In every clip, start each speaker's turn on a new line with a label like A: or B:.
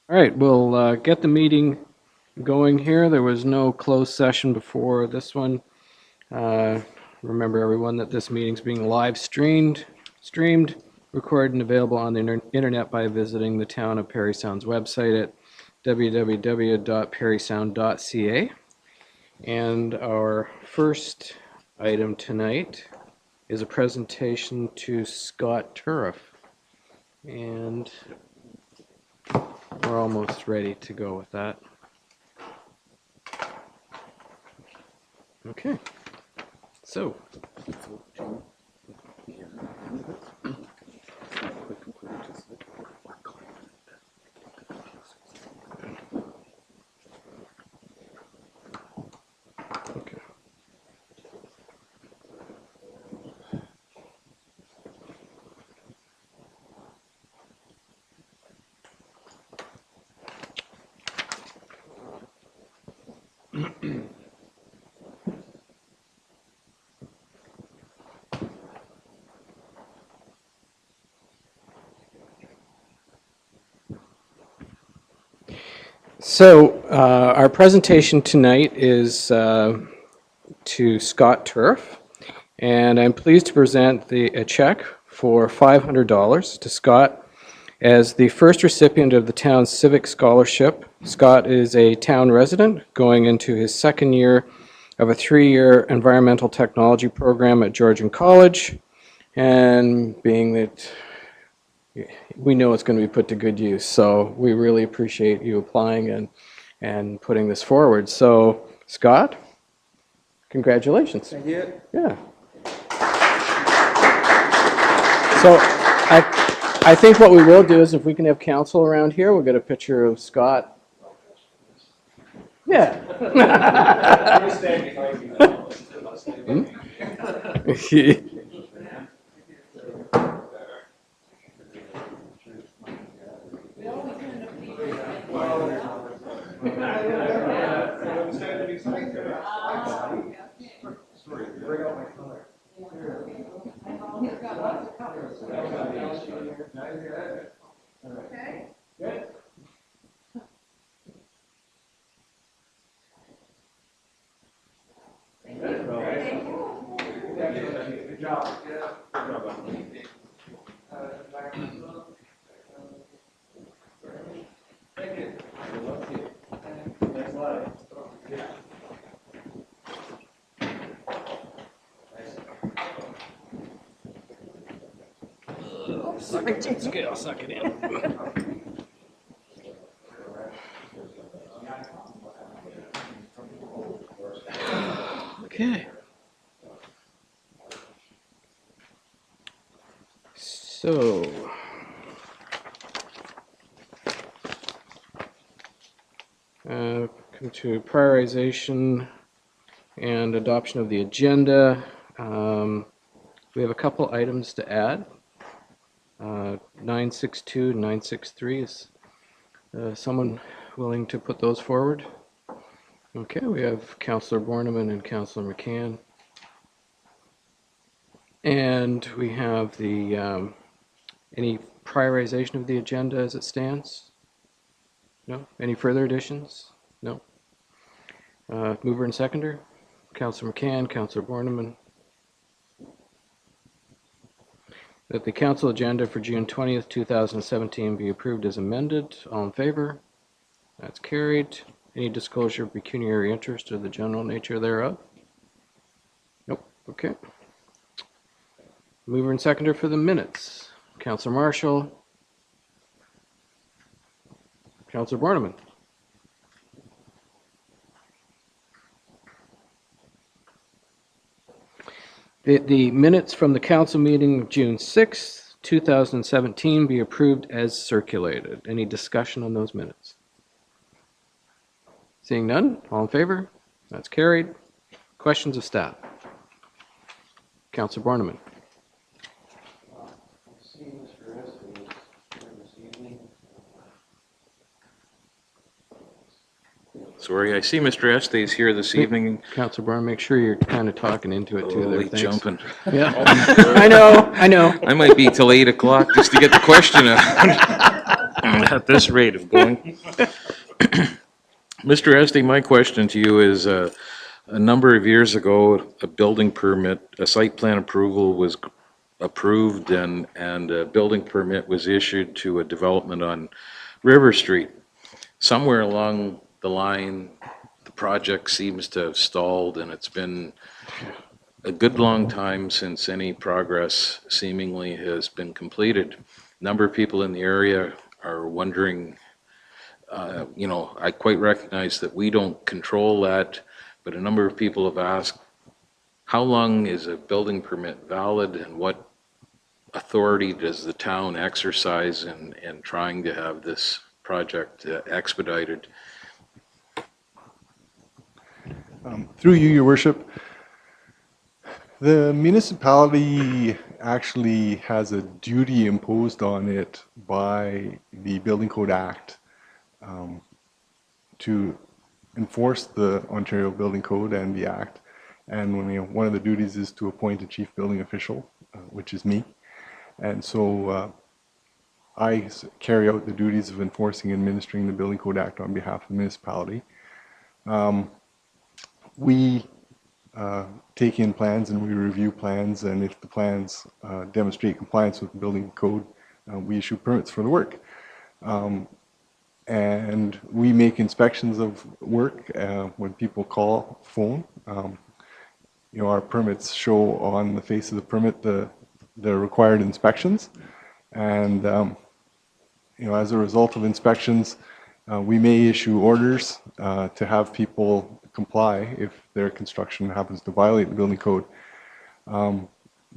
A: All right, we'll get the meeting going here. There was no closed session before this one. Remember, everyone, that this meeting's being live streamed, recorded, and available on the internet by visiting the Town of Parry Sound's website at www.parrysound.ca. And our first item tonight is a presentation to Scott Turriff. And we're almost ready to go with that. Okay. So. Okay. So our presentation tonight is to Scott Turriff, and I'm pleased to present a check for $500 to Scott as the first recipient of the town's Civic Scholarship. Scott is a town resident going into his second year of a 3-year environmental technology program at Georgian College, and being that we know it's going to be put to good use, so we really appreciate you applying and putting this forward. So, Scott, congratulations.
B: Thank you.
A: Yeah. So, I think what we will do is, if we can have council around here, we'll get a picture of Scott. Yeah.
B: Okay. Good. Thank you. Good job. Thank you. Thanks a lot.
A: It's good, I'll suck it in. Okay. So, come to prioritization and adoption of the agenda. We have a couple items to add. 962 and 963. Is someone willing to put those forward? Okay, we have Councillor Borneman and Councillor McCann. And we have the, any prioritization of the agenda as it stands? No? Any further additions? No? Mover and seconder? Councillor McCann, Councillor Borneman. That the council agenda for June 20th, 2017 be approved as amended. All in favor? That's carried. Any disclosure of pecuniary interest or the general nature thereof? Nope. Okay. Mover and seconder for the minutes. Councillor Marshall. Councillor Borneman. The minutes from the council meeting of June 6th, 2017 be approved as circulated. Any discussion on those minutes? Seeing none, all in favor? That's carried. Questions of staff? Councillor Borneman.
C: Sorry, I see Mr. Estes here this evening.
A: Councillor Borneman, make sure you're kind of talking into it too.
C: Holy jumping.
A: Yeah, I know.
C: I might be till 8 o'clock just to get the question out. at this rate of going. Mr. Esty, my question to you is, a number of years ago, a building permit, a site plan approval was approved and a building permit was issued to a development on River Street. Somewhere along the line, the project seems to have stalled, and it's been a good long time since any progress seemingly has been completed. A number of people in the area are wondering, I quite recognize that we don't control that, but a number of people have asked, how long is a building permit valid and what authority does the town exercise in trying to have this project expedited?
D: Through you, Your Worship, the municipality actually has a duty imposed on it by the Building Code Act to enforce the Ontario Building Code and the Act. And one of the duties is to appoint a chief building official, which is me. And so I carry out the duties of enforcing and administering the Building Code Act on behalf of the municipality. We take in plans and we review plans, and if the plans demonstrate compliance with the building code, we issue permits for the work. And we make inspections of work when people phone. Our permits show on the face of the permit the required inspections, and as a result of inspections, we may issue orders to have people comply if their construction happens to violate the building code.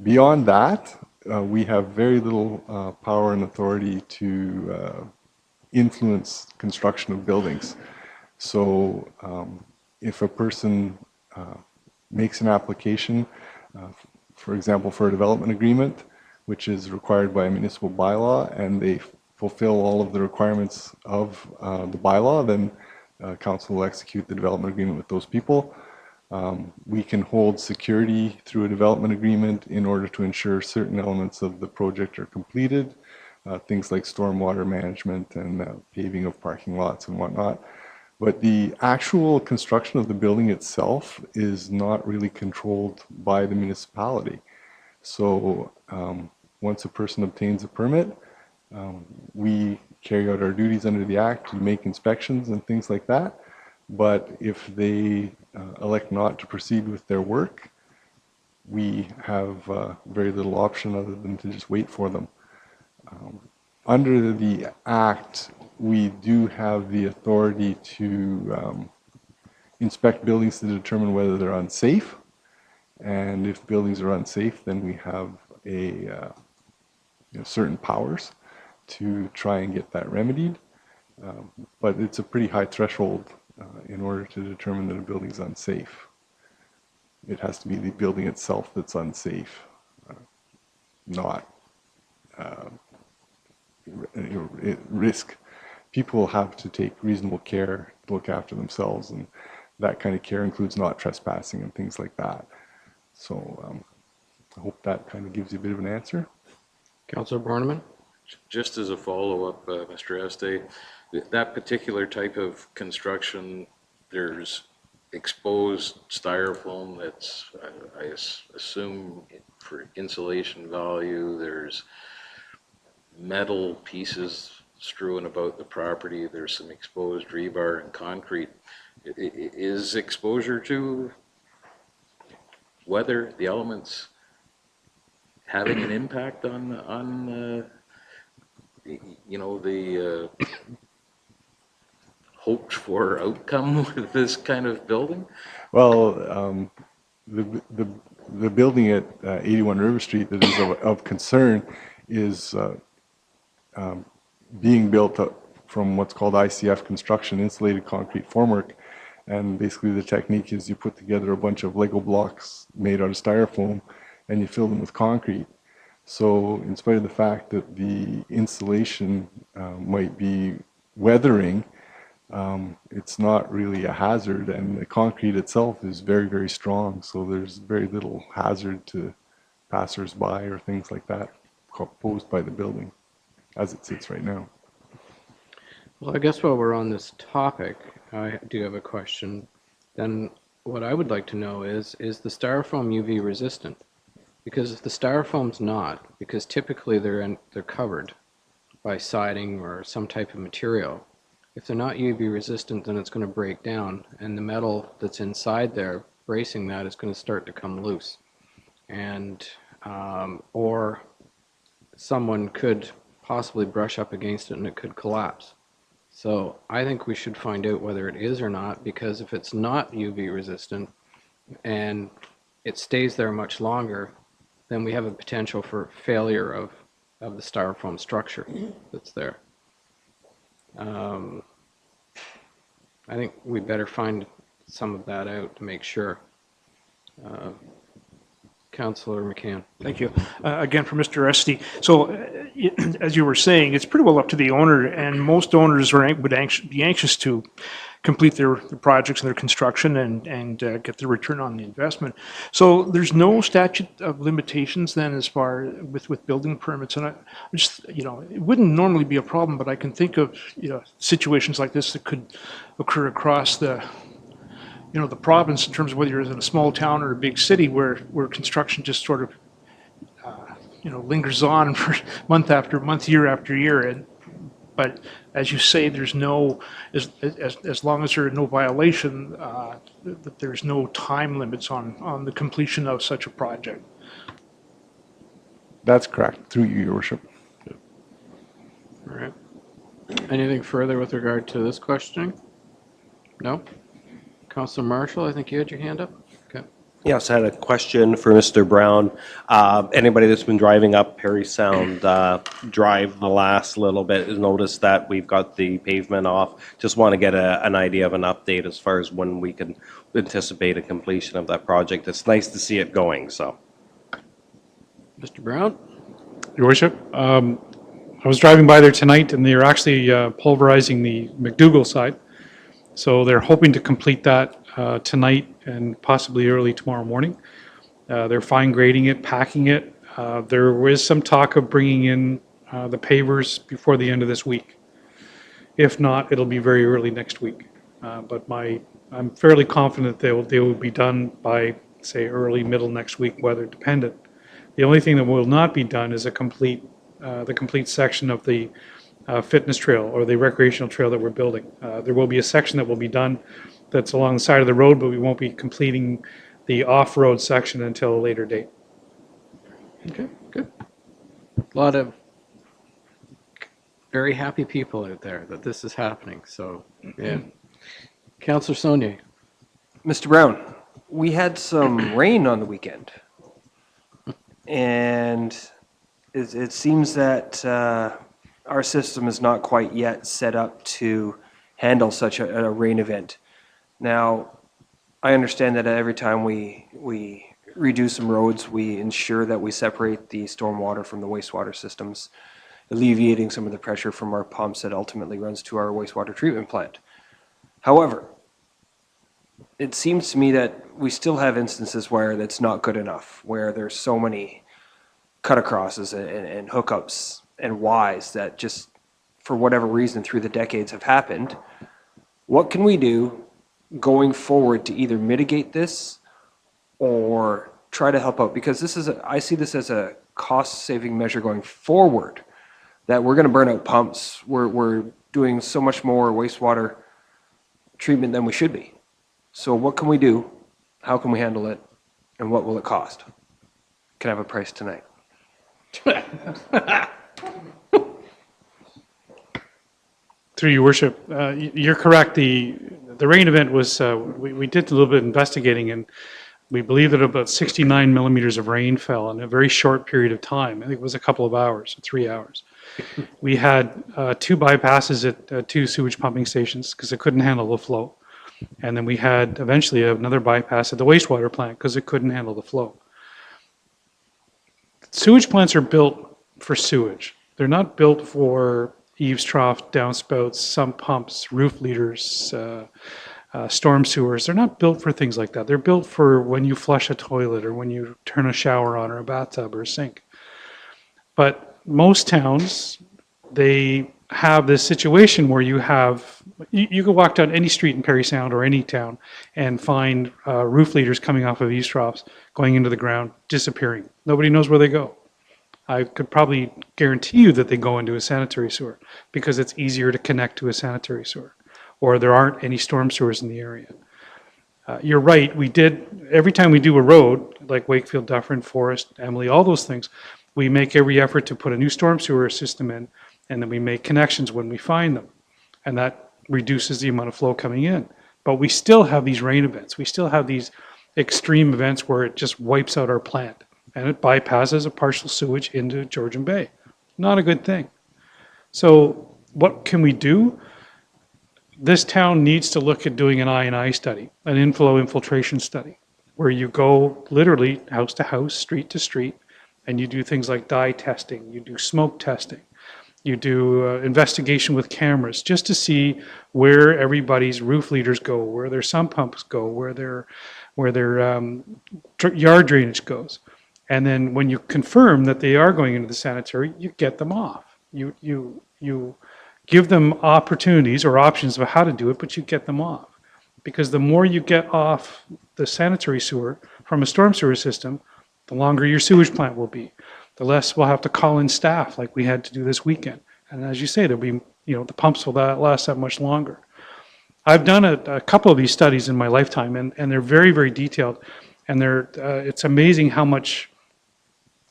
D: Beyond that, we have very little power and authority to influence construction of buildings. So if a person makes an application, for example, for a development agreement, which is required by a municipal bylaw, and they fulfill all of the requirements of the bylaw, then council will execute the development agreement with those people. We can hold security through a development agreement in order to ensure certain elements of the project are completed, things like stormwater management and paving of parking lots and whatnot. But the actual construction of the building itself is not really controlled by the municipality. So once a person obtains a permit, we carry out our duties under the Act, we make inspections and things like that. But if they elect not to proceed with their work, we have very little option other than to just wait for them. Under the Act, we do have the authority to inspect buildings to determine whether they're unsafe. And if buildings are unsafe, then we have certain powers to try and get that remedied. But it's a pretty high threshold in order to determine that a building is unsafe. It has to be the building itself that's unsafe, not risk. People have to take reasonable care to look after themselves, and that kind of care includes not trespassing and things like that. So I hope that kind of gives you a bit of an answer.
A: Councillor Borneman?
C: Just as a follow-up, Mr. Este, that particular type of construction, there's exposed styrofoam that's, I assume, for insulation value. There's metal pieces strewn about the property. There's some exposed rebar and concrete. Is exposure to weather, the elements, having an impact on the hoped for outcome with this kind of building?
D: Well, the building at 81 River Street that is of concern is being built up from what's called ICF construction, insulated concrete formwork. And basically the technique is you put together a bunch of Lego blocks made out of styrofoam and you fill them with concrete. So in spite of the fact that the insulation might be weathering, it's not really a hazard, and the concrete itself is very, very strong, so there's very little hazard to passers-by or things like that posed by the building as it sits right now.
A: Well, I guess while we're on this topic, I do have a question. Then what I would like to know is the styrofoam UV resistant? Because if the styrofoam's not, because typically they're covered by siding or some type of material. If they're not UV resistant, then it's going to break down, and the metal that's inside there bracing that is going to start to come loose, and or someone could possibly brush up against it and it could collapse. So I think we should find out whether it is or not, because if it's not UV resistant and it stays there much longer, then we have a potential for failure of the styrofoam structure that's there. I think we better find some of that out to make sure. Councillor McCann.
E: Thank you. Again, for Mr. Esty. So, as you were saying, it's pretty well up to the owner, and most owners would be anxious to complete their projects and their construction and get the return on the investment. So, there's no statute of limitations then as far with building permits, and I just, it wouldn't normally be a problem, but I can think of, situations like this that could occur across the province in terms of whether you're in a small town or a big city where construction just sort of, lingers on for month after month, year after year. But as you say, there's no, as long as there are no violation, that there's no time limits on the completion of such a project.
D: That's correct, through you, Your Worship.
A: All right. Anything further with regard to this questioning? No? Councillor Marshall, I think you had your hand up? Okay.
F: Yes, I had a question for Mr. Brown. Anybody that's been driving up Parry Sound Drive the last little bit has noticed that we've got the pavement off. Just want to get an idea of an update as far as when we can anticipate a completion of that project. It's nice to see it going, so.
A: Mr. Brown?
G: Your Worship, I was driving by there tonight and they're actually pulverizing the McDougall side. So they're hoping to complete that tonight and possibly early tomorrow morning. They're fine grading it, packing it. There was some talk of bringing in the pavers before the end of this week. If not, it'll be very early next week. But I'm fairly confident they will be done by, say, early, middle next week, weather dependent. The only thing that will not be done is the complete section of the fitness trail or the recreational trail that we're building. There will be a section that will be done that's along the side of the road, but we won't be completing the off-road section until a later date.
A: Okay, good. A lot of very happy people out there that this is happening, so, yeah. Councillor Saunier.
B: Mr. Brown, we had some rain on the weekend, and it seems that our system is not quite yet set up to handle such a rain event. Now, I understand that every time we redo some roads, we ensure that we separate the stormwater from the wastewater systems, alleviating some of the pressure from our pumps that ultimately runs to our wastewater treatment plant. However, it seems to me that we still have instances where that's not good enough, where there's so many cut acrosses and hookups and whys that just, for whatever reason, through the decades have happened. What can we do going forward to either mitigate this or try to help out? Because I see this as a cost-saving measure going forward, that we're going to burn out pumps. We're doing so much more wastewater treatment than we should be. So what can we do? How can we handle it? And what will it cost? Can I have a price tonight?
G: Through your worship, you're correct. The rain event was, we did a little bit of investigating and we believe that about 69 millimeters of rain fell in a very short period of time. I think it was a couple of hours, 3 hours. We had 2 bypasses at 2 sewage pumping stations because it couldn't handle the flow. And then we had eventually another bypass at the wastewater plant because it couldn't handle the flow. Sewage plants are built for sewage. They're not built for eaves trough, downspouts, sump pumps, roof leaders, storm sewers. They're not built for things like that. They're built for when you flush a toilet or when you turn a shower on or a bathtub or a sink. But most towns, they have this situation where you can walk down any street in Parry Sound or any town and find roof leaders coming off of eavesdrops, going into the ground, disappearing. Nobody knows where they go. I could probably guarantee you that they go into a sanitary sewer because it's easier to connect to a sanitary sewer, or there aren't any storm sewers in the area. You're right, every time we do a road, like Wakefield, Dufferin, Forest, Emily, all those things, we make every effort to put a new storm sewer system in, and then we make connections when we find them. And that reduces the amount of flow coming in. But we still have these rain events. We still have these extreme events where it just wipes out our plant and it bypasses a partial sewage into Georgian Bay. Not a good thing. So what can we do? This town needs to look at doing an I&I study, an inflow infiltration study, where you go literally house to house, street to street, and you do things like dye testing, you do smoke testing, you do investigation with cameras just to see where everybody's roof leaders go, where their sump pumps go, where their yard drainage goes. And then when you confirm that they are going into the sanitary, you get them off. You give them opportunities or options of how to do it, but you get them off. Because the more you get off the sanitary sewer from a storm sewer system, the longer your sewage plant will be. The less we'll have to call in staff like we had to do this weekend. And as you say, there'll be, the pumps will last that much longer. I've done a couple of these studies in my lifetime, and they're very, very detailed. And it's amazing how much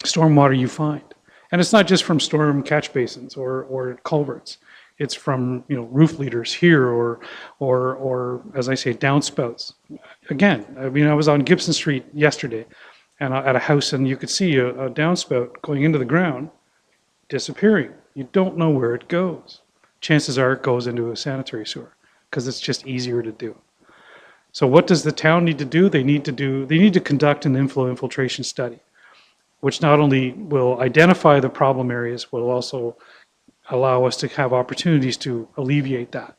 G: stormwater you find. And it's not just from storm catch basins or culverts. It's from roof leaders here or as I say, downspouts. Again, I was on Gibson Street yesterday and at a house, and you could see a downspout going into the ground, disappearing. You don't know where it goes. Chances are it goes into a sanitary sewer because it's just easier to do. So what does the town need to do? They need to conduct an inflow infiltration study, which not only will identify the problem areas, will also allow us to have opportunities to alleviate that.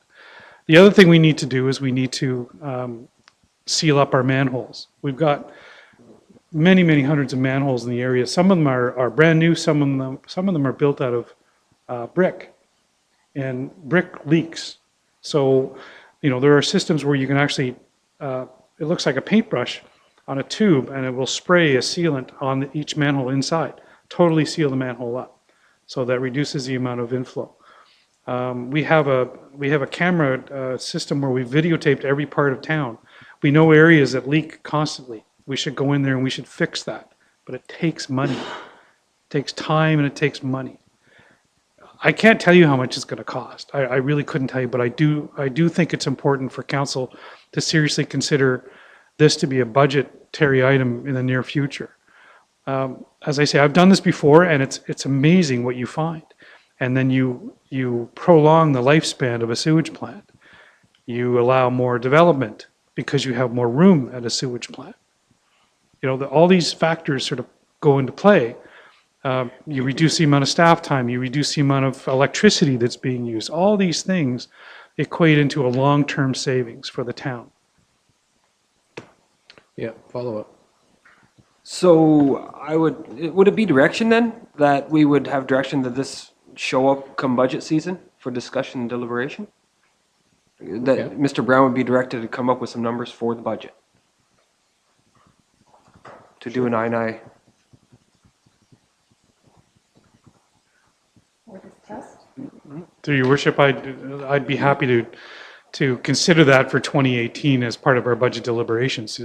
G: The other thing we need to do is we need to seal up our manholes. We've got many, many hundreds of manholes in the area. Some of them are brand new, some of them are built out of brick, and brick leaks. So, there are systems where you can actually, it looks like a paintbrush on a tube, and it will spray a sealant on each manhole inside, totally seal the manhole up. So that reduces the amount of inflow. We have a camera system where we videotaped every part of town. We know areas that leak constantly. We should go in there and we should fix that. But it takes money. It takes time and it takes money. I can't tell you how much it's going to cost. I really couldn't tell you, but I do think it's important for council to seriously consider this to be a budgetary item in the near future. As I say, I've done this before, and it's amazing what you find. And then you prolong the lifespan of a sewage plant. You allow more development because you have more room at a sewage plant. All these factors sort of go into play. You reduce the amount of staff time. You reduce the amount of electricity that's being used. All these things equate into a long-term savings for the town.
A: Yeah, follow up.
B: So would it be direction then, that we would have direction that this show up come budget season for discussion and deliberation? That
A: Okay.
B: Mr. Brown would be directed to come up with some numbers for the budget? To do an I&I?
H: Or this test?
G: Through your worship, I'd be happy to consider that for 2018 as part of our budget deliberations.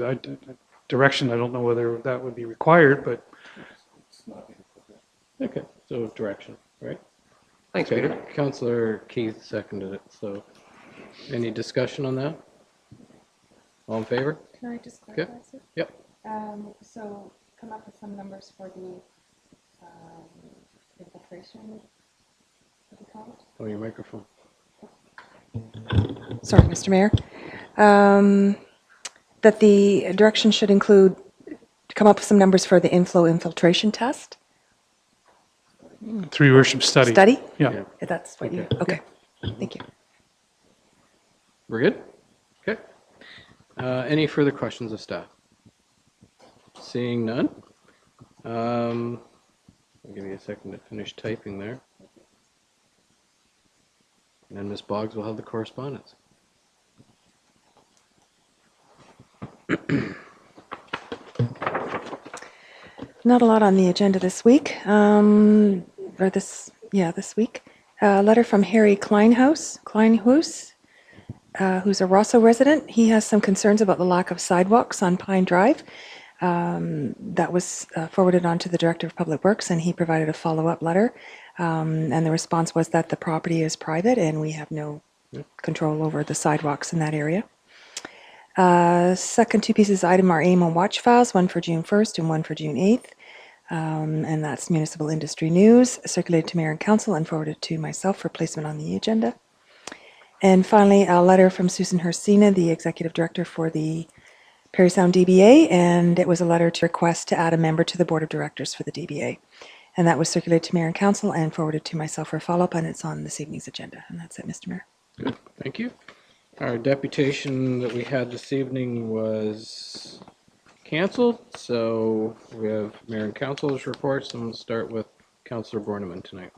G: Direction, I don't know whether that would be required, but
A: Okay, so direction, right?
B: Thanks,
A: Okay,
B: Peter.
A: Councillor Keith seconded it, so any discussion on that? All in favor?
H: Can I just
A: Okay.
H: clarify, sir?
A: Yep.
H: So come up with some numbers for the infiltration, what do you call it?
A: Oh, your microphone.
H: Sorry, Mr. Mayor. That the direction should include, to come up with some numbers for the inflow infiltration test?
G: through your worship study.
H: Study?
G: Yeah.
H: If that's what you,
A: Okay.
H: okay. Thank you.
A: We're good? Okay. Any further questions of staff? Seeing none. I'll give you a second to finish typing there. And then Ms. Boggs will have the correspondence.
H: Not a lot on the agenda this week, this week. A letter from Harry Kleinhaus, who's a Rosso resident. He has some concerns about the lack of sidewalks on Pine Drive. That was forwarded on to the Director of Public Works, and he provided a follow-up letter. And the response was that the property is private and we have no control over the sidewalks in that area. Second two pieces of item are aim and watch files, one for June 1st and one for June 8th. And that's Municipal Industry News, circulated to Mayor and Council and forwarded to myself for placement on the agenda. And finally, a letter from Susan Hersina, the Executive Director for the Parry Sound DBA, and it was a letter to request to add a member to the Board of Directors for the DBA. And that was circulated to Mayor and Council and forwarded to myself for follow-up, and it's on this evening's agenda. And that's it, Mr. Mayor.
A: Good, thank you. Our deputation that we had this evening was canceled, so we have Mayor and Council's reports, and we'll start with Councillor Borneman tonight.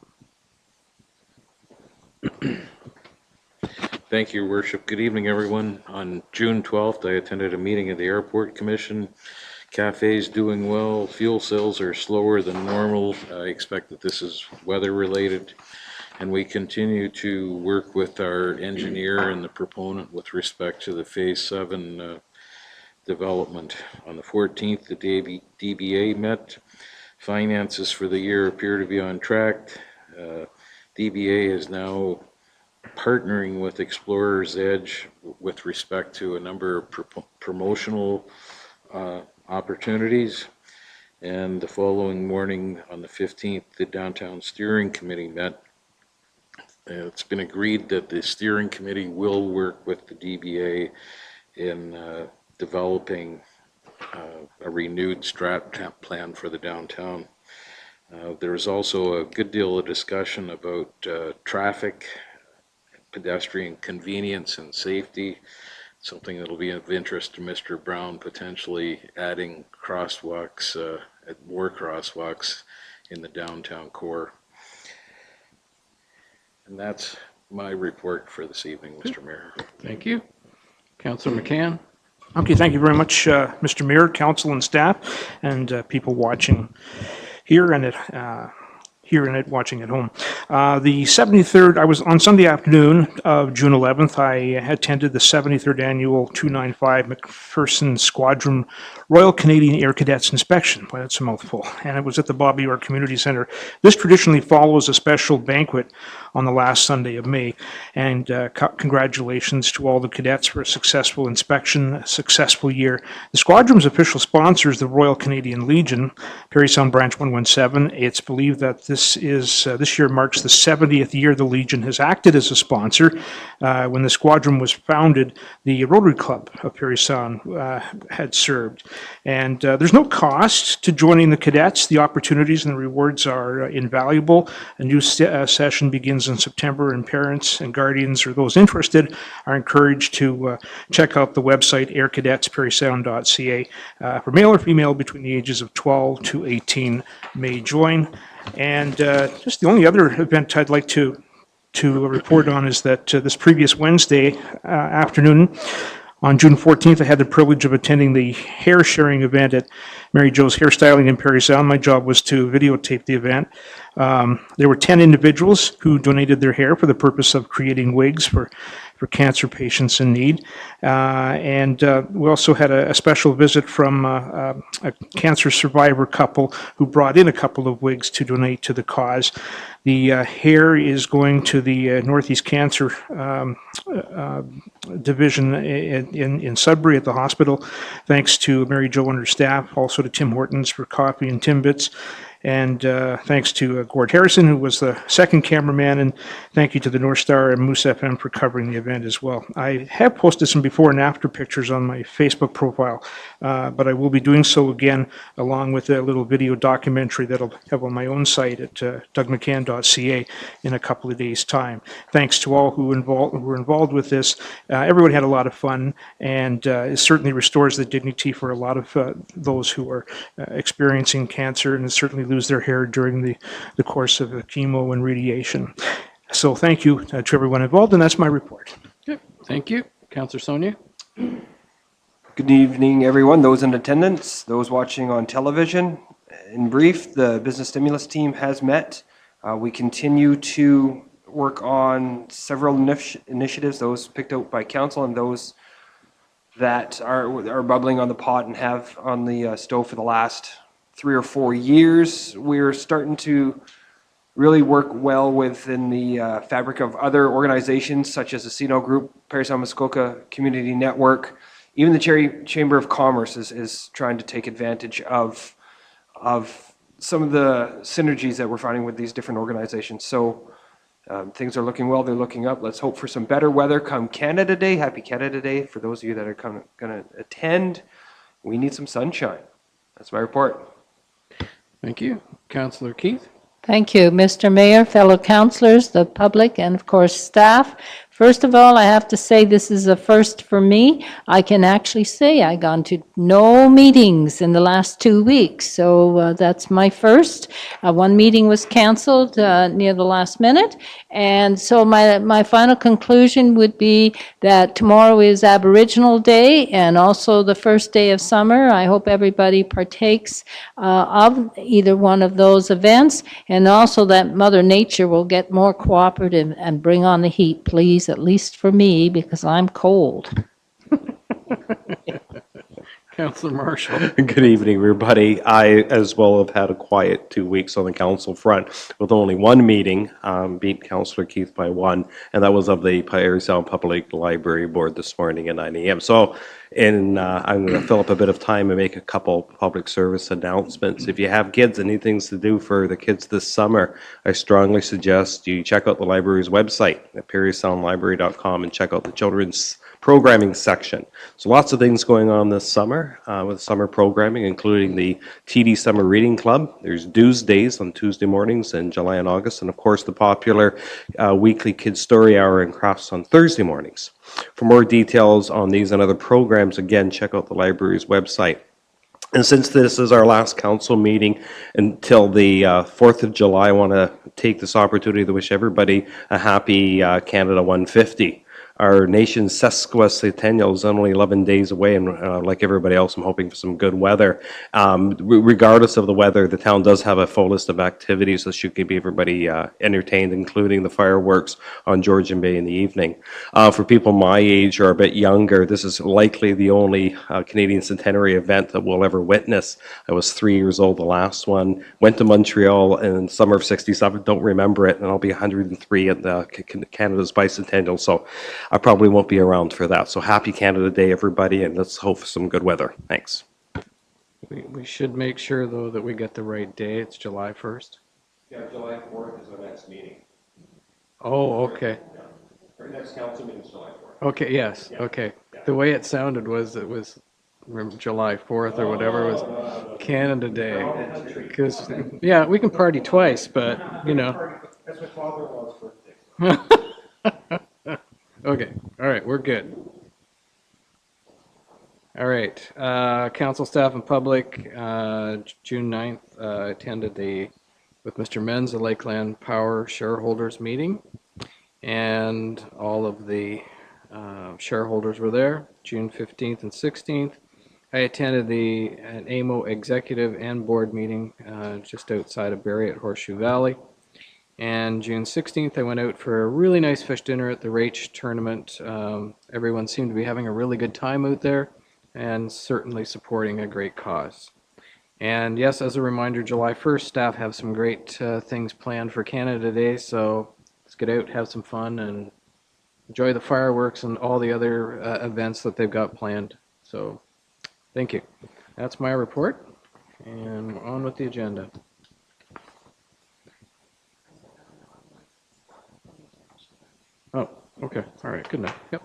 C: Thank you, Your Worship. Good evening, everyone. On June 12th, I attended a meeting of the Airport Commission. Cafes doing well. Fuel sales are slower than normal. I expect that this is weather-related. And we continue to work with our engineer and the proponent with respect to the Phase 7 development. On the 14th, the DBA met. Finances for the year appear to be on track. DBA is now partnering with Explorer's Edge with respect to a number of promotional opportunities. And the following morning, on the 15th, the Downtown Steering Committee met. It's been agreed that the steering committee will work with the DBA in developing a renewed strat plan for the downtown. There is also a good deal of discussion about traffic, pedestrian convenience and safety, something that will be of interest to Mr. Brown, potentially adding crosswalks, more crosswalks in the downtown core. And that's my report for this evening, Mr. Mayor.
A: Thank you. Councillor McCann.
E: Okay, thank you very much, Mr. Mayor, council and staff, and people watching here and watching at home. The 73rd, I was on Sunday afternoon of June 11th, I attended the 73rd Annual 295 McPherson Squadron Royal Canadian Air Cadets Inspection. Boy, that's a mouthful. And it was at the Bobby Orr Community Centre. This traditionally follows a special banquet on the last Sunday of May. And congratulations to all the cadets for a successful inspection, a successful year. The squadron's official sponsor is the Royal Canadian Legion, Parry Sound Branch 117. It's believed that this year marks the 70th year the Legion has acted as a sponsor. When the squadron was founded, the Rotary Club of Parry Sound had served. And there's no cost to joining the cadets. The opportunities and the rewards are invaluable. A new session begins in September, and parents and guardians or those interested are encouraged to check out the website aircadetsparrysound.ca. For male or female between the ages of 12 to 18 may join. And just the only other event I'd like to report on is that this previous Wednesday afternoon, on June 14th, I had the privilege of attending the hair sharing event at Mary Jo's Hairstyling in Parry Sound. My job was to videotape the event. There were 10 individuals who donated their hair for the purpose of creating wigs for cancer patients in need. And we also had a special visit from a cancer survivor couple who brought in a couple of wigs to donate to the cause. The hair is going to the Northeast Cancer Division in Sudbury at the hospital, thanks to Mary Jo and her staff, also to Tim Hortons for coffee and Timbits. And thanks to Gord Harrison, who was the second cameraman, and thank you to the North Star and Moose FM for covering the event as well. I have posted some before and after pictures on my Facebook profile, but I will be doing so again along with a little video documentary that I'll have on my own site at dougmccann.ca in a couple of days' time. Thanks to all who were involved with this. Everyone had a lot of fun, and it certainly restores the dignity for a lot of those who are experiencing cancer, and certainly lose their hair during the course of chemo and radiation. So thank you to everyone involved, and that's my report.
A: Okay, thank you. Councillor Sonia?
B: Good evening, everyone, those in attendance, those watching on television. In brief, the business stimulus team has met. We continue to work on several initiatives, those picked out by council and those that are bubbling on the pot and have on the stove for the last 3 or 4 years. We're starting to really work well within the fabric of other organizations such as the CNO Group, Parry Sound Muskoka Community Network. Even the Cherry Chamber of Commerce is trying to take advantage of some of the synergies that we're finding with these different organizations. So things are looking well, they're looking up. Let's hope for some better weather come Canada Day. Happy Canada Day for those of you that are going to attend. We need some sunshine. That's my report.
A: Thank you. Councillor Keith?
I: Thank you, Mr. Mayor, fellow councillors, the public, and of course, staff. First of all, I have to say this is a first for me. I can actually say I gone to no meetings in the last 2 weeks, so that's my first. One meeting was canceled near the last minute, and so my final conclusion would be that tomorrow is Aboriginal Day and also the first day of summer. I hope everybody partakes of either one of those events, and also that Mother Nature will get more cooperative and bring on the heat, please, at least for me, because I'm cold.
A: Councillor Marshall?
F: Good evening, everybody. I, as well, have had a quiet 2 weeks on the council front with only one meeting, beat Councillor Keith by one, and that was of the Parry Sound Public Library Board this morning at 9 a.m. So, I'm going to fill up a bit of time and make a couple public service announcements. If you have kids and need things to do for the kids this summer, I strongly suggest you check out the library's website at parrysoundlibrary.com and check out the children's programming section. So lots of things going on this summer with summer programming, including the TD Summer Reading Club. There's Dues Days on Tuesday mornings in July and August, and of course the popular weekly Kids Story Hour and Crafts on Thursday mornings. For more details on these and other programs, again, check out the library's website. And since this is our last council meeting until the 4th of July, I want to take this opportunity to wish everybody a happy Canada 150. Our nation's sesquicentennial is only 11 days away, and like everybody else, I'm hoping for some good weather. Regardless of the weather, the town does have a full list of activities that should keep everybody entertained, including the fireworks on Georgian Bay in the evening. For people my age or a bit younger, this is likely the only Canadian centenary event that we'll ever witness. I was 3 years old the last one, went to Montreal in the summer of '67, don't remember it, and I'll be 103 at the Canada's bicentennial, so I probably won't be around for that. So happy Canada Day, everybody, and let's hope for some good weather. Thanks.
A: We should make sure, though, that we get the right day. It's July 1st.
F: Yeah, July 4th is our next meeting.
A: Oh, okay.
F: Our next council meeting is July 4th.
A: Okay, yes, okay. The way it sounded was it was July 4th or whatever was Canada Day. Because, yeah, we can party twice, but, you know.
F: That's my father-in-law's birthday.
A: Okay, all right, we're good. All right, council staff and public, June 9th, attended with Mr. Menz, the Lakeland Power shareholders meeting. And all of the shareholders were there, June 15th and 16th. I attended an AMO executive and board meeting just outside of Barrie at Horseshoe Valley. And June 16th, I went out for a really nice fish dinner at the Raich tournament. Everyone seemed to be having a really good time out there and certainly supporting a great cause. And yes, as a reminder, July 1st, staff have some great things planned for Canada Day, so let's get out, have some fun, and enjoy the fireworks and all the other events that they've got planned. So, thank you. That's my report, and we're on with the agenda. Oh, okay. All right. Good enough. Yep.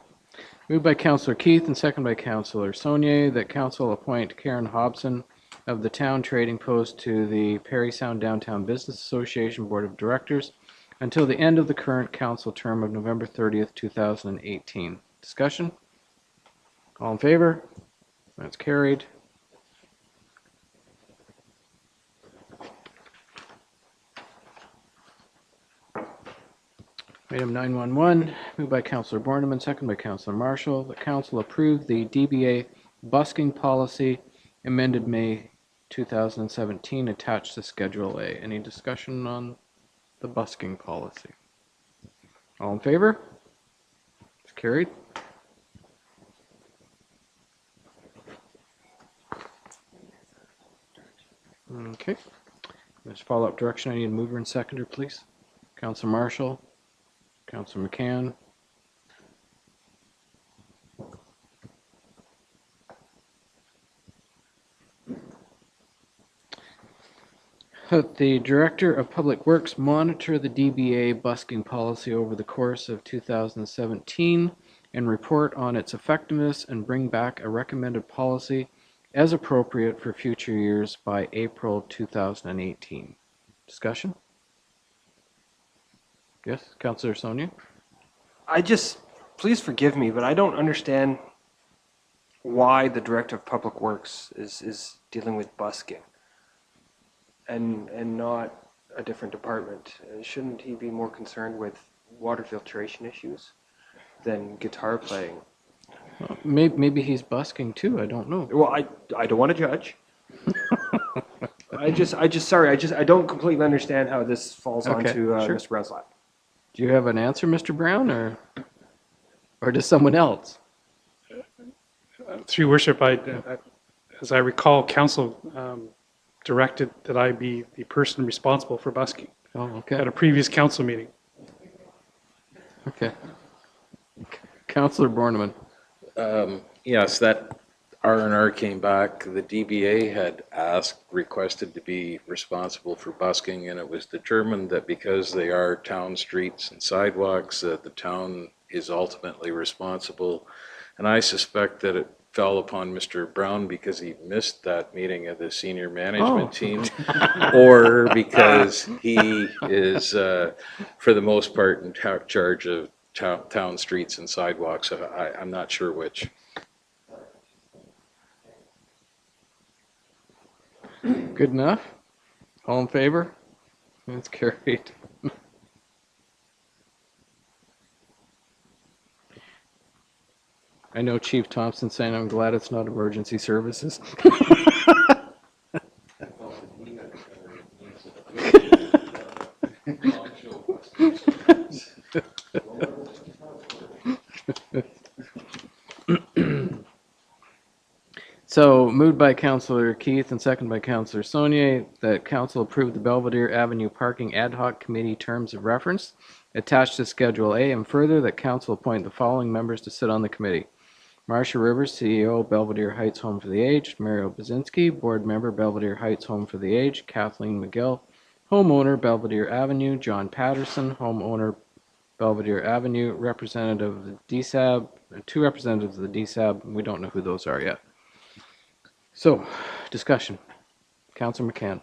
A: Moved by Councillor Keith and second by Councillor Saunier that council appoint Karen Hobson of the Town Trading Post to the Parry Sound Downtown Business Association Board of Directors until the end of the current council term of November 30th, 2018. Discussion? All in favor? That's carried. Item 911, moved by Councillor Borneman, second by Councillor Marshall, that council approve the DBA busking policy amended May 2017, attached to Schedule A. Any discussion on the busking policy? All in favor? It's carried. Okay. There's follow-up direction. I need a mover and seconder, please. Councillor Marshall, Councillor McCann. That the Director of Public Works monitor the DBA busking policy over the course of 2017 and report on its effectiveness and bring back a recommended policy as appropriate for future years by April 2018. Discussion? Yes, Councillor Sonia?
B: Please forgive me, but I don't understand why the Director of Public Works is dealing with busking and not a different department. Shouldn't he be more concerned with water filtration issues than guitar playing?
A: Well, maybe he's busking too, I don't know.
B: Well, I don't want to judge. I don't completely understand how this falls
A: Okay,
B: onto
A: sure.
B: Mr. Brown's lap.
A: Do you have an answer, Mr. Brown, or does someone else?
G: Through worship, as I recall, council directed that I be the person responsible for busking
A: Oh, okay.
G: at a previous council meeting.
A: Okay. Councillor Borneman.
C: Yes, that R&R came back. The DBA had requested to be responsible for busking, and it was determined that because they are town streets and sidewalks, that the town is ultimately responsible. And I suspect that it fell upon Mr. Brown because he missed that meeting of the senior management team, or because he is, for the most part, in charge of town streets and sidewalks. I'm not sure which.
A: Good enough? All in favor? That's carried. I know Chief Thompson saying I'm glad it's not emergency services. So moved by Councillor Keith and second by Councillor Saunier that council approve the Belvedere Avenue Parking Ad Hoc Committee terms of reference attached to Schedule A, and further that council appoint the following members to sit on the committee. Marcia Rivers, CEO, Belvedere Heights Home for the Aged. Mario Bazinski, Board Member, Belvedere Heights Home for the Aged. Kathleen McGill, Homeowner, Belvedere Avenue. John Patterson, Homeowner, Belvedere Avenue. Representative of the DSAB, two representatives of the DSAB. We don't know who those are yet. So, discussion. Councillor McCann.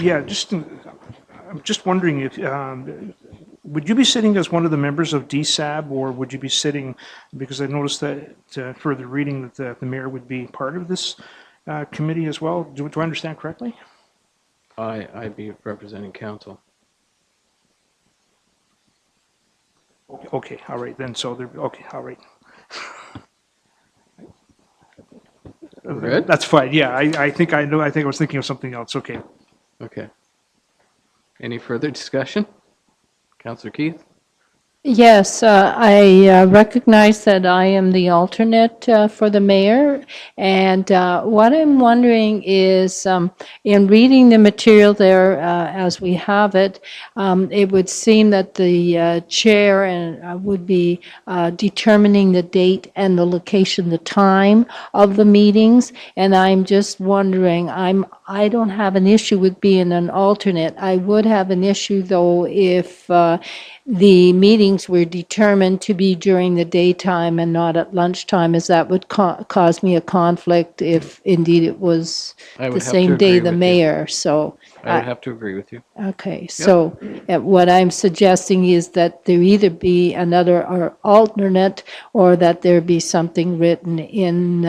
E: Yeah, I'm just wondering if, would you be sitting as one of the members of DSAB, or would you be sitting, because I noticed that further reading that the mayor would be part of this committee as well. Do I understand correctly?
A: I'd be representing council.
E: Okay, all right, then, so they're, okay, all right.
A: Good?
E: That's fine, yeah, I think I know, I think I was thinking of something else, okay.
A: Okay. Any further discussion? Councillor Keith?
I: Yes, I recognize that I am the alternate for the mayor, and what I'm wondering is, in reading the material there as we have it, it would seem that the chair and would be determining the date and the location, the time of the meetings, and I'm just wondering, I don't have an issue with being an alternate. I would have an issue, though, if the meetings were determined to be during the daytime and not at lunchtime, as that would cause me a conflict if indeed it was
A: I would
I: the
A: have to
I: same day
A: agree
I: the
A: with you.
I: mayor, so.
A: I would have to agree with you.
I: Okay, so what I'm suggesting is that there either be another or alternate, or that there be something written in